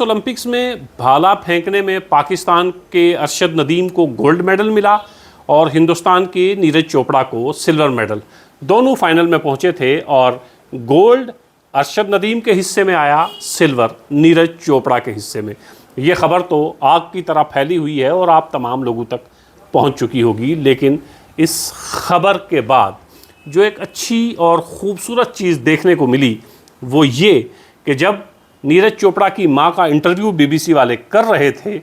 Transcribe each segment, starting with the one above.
Paris Olympics में भाला फेंकने में पाकिस्तान के अरशद नदीम को गोल्ड मेडल मिला और हिंदुस्तान के नीरज चोपड़ा को सिल्वर मेडल। दोनों फाइनल में पहुंचे थे और गोल्ड अरशद नदीम के हिस्से में आया, सिल्वर नीरज चोपड़ा के हिस्से में। ये खबर तो आग की तरह फैली हुई है और आप तमाम लोगों तक पहुंच चुकी होगी, लेकिन इस खबर के बाद जो एक अच्छी और ख़ूबसूरत चीज़ देखने को मिली वो ये कि जब नीरज चोपड़ा की मां का इंटरव्यू बीबीसी वाले कर रहे थे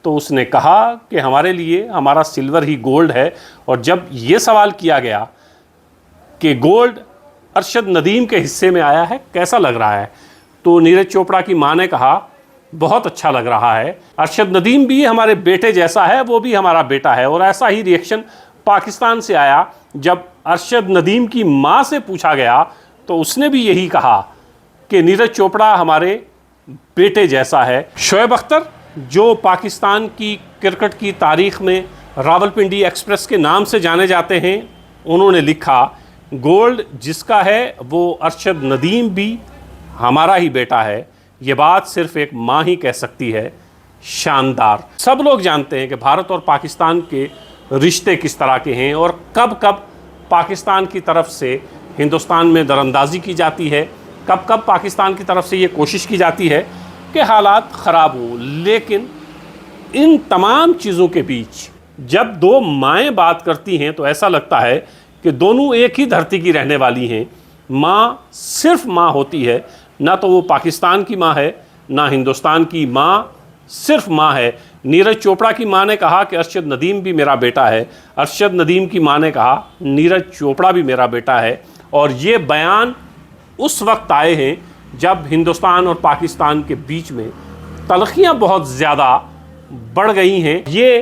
तो उसने कहा कि हमारे लिए हमारा सिल्वर ही गोल्ड है। और जब ये सवाल किया गया कि गोल्ड अरशद नदीम के हिस्से में आया है, कैसा लग रहा है, तो नीरज चोपड़ा की मां ने कहा बहुत अच्छा लग रहा है, अरशद नदीम भी हमारे बेटे जैसा है, वो भी हमारा बेटा है। और ऐसा ही रिएक्शन पाकिस्तान से आया जब अरशद नदीम की मां से पूछा गया तो उसने भी यही कहा कि नीरज चोपड़ा हमारे बेटे जैसा है। शोएब अख्तर, जो पाकिस्तान की क्रिकेट की तारीख़ में रावलपिंडी एक्सप्रेस के नाम से जाने जाते हैं, उन्होंने लिखा गोल्ड जिसका है वो अरशद नदीम भी हमारा ही बेटा है। ये बात सिर्फ एक माँ ही कह सकती है। शानदार। सब लोग जानते हैं कि भारत और पाकिस्तान के रिश्ते किस तरह के हैं और कब कब पाकिस्तान की तरफ से हिंदुस्तान में दरअंदाजी की जाती है, कब कब पाकिस्तान की तरफ से ये कोशिश की जाती है कि हालात ख़राब हों। लेकिन इन तमाम चीज़ों के बीच जब दो माएँ बात करती हैं तो ऐसा लगता है कि दोनों एक ही धरती की रहने वाली हैं। माँ सिर्फ माँ होती है, ना तो वो पाकिस्तान की माँ है ना हिंदुस्तान की। माँ सिर्फ माँ है। नीरज चोपड़ा की माँ ने कहा कि अरशद नदीम भी मेरा बेटा है, अरशद नदीम की माँ ने कहा नीरज चोपड़ा भी मेरा बेटा है। और ये बयान उस वक्त आए हैं जब हिंदुस्तान और पाकिस्तान के बीच में तलखियाँ बहुत ज़्यादा बढ़ गई हैं। ये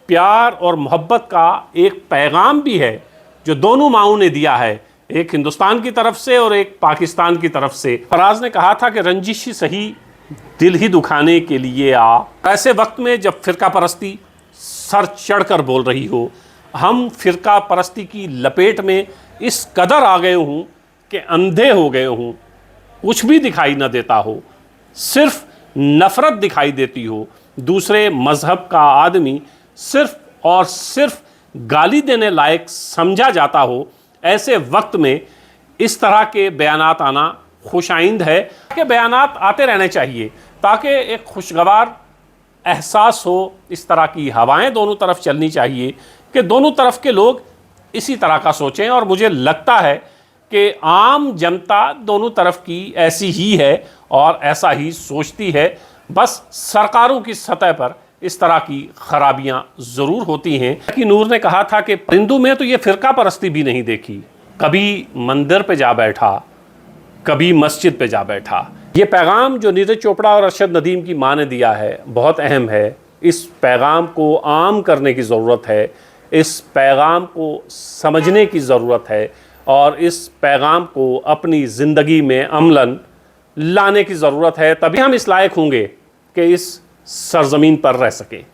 प्यार और मोहब्बत का एक पैगाम भी है जो दोनों माओं ने दिया है, एक हिंदुस्तान की तरफ से और एक पाकिस्तान की तरफ से। फराज ने कहा था कि रंजिश ही सही दिल ही दुखाने के लिए आ। ऐसे वक्त में जब फ़िरका परस्ती सर चढ़ कर बोल रही हो, हम फ़िरका परस्ती की लपेट में इस कदर आ गए हूँ कि अंधे हो गए हूँ, कुछ भी दिखाई न देता हो, सिर्फ नफ़रत दिखाई देती हो। दूसरे मज़हब का आदमी सिर्फ और सिर्फ गाली देने लायक समझा जाता हो। ऐसे वक्त में इस तरह के बयानात आना खुशाइंद है कि बयानात आते रहने चाहिए ताकि एक खुशगवार एहसास हो। इस तरह की हवाएं दोनों तरफ चलनी चाहिए कि दोनों तरफ के लोग इसी तरह का सोचें। और मुझे लगता है कि आम जनता दोनों तरफ की ऐसी ही है और ऐसा ही सोचती है। बस सरकारों की सतह पर इस तरह की खराबियां ज़रूर होती हैं। कि नूर ने कहा था कि हिंदू में तो ये फ़िरका परस्ती भी नहीं देखी, कभी मंदिर पे जा बैठा, कभी मस्जिद पे जा बैठा। ये पैगाम जो नीरज चोपड़ा और अरशद नदीम की मां ने दिया है बहुत अहम है। इस पैगाम को आम करने की ज़रूरत है, इस पैगाम को समझने की ज़रूरत है और इस पैगाम को अपनी ज़िंदगी में अमलन लाने की ज़रूरत है। तभी हम इस लायक होंगे कि इस सरज़मीन पर रह सकें।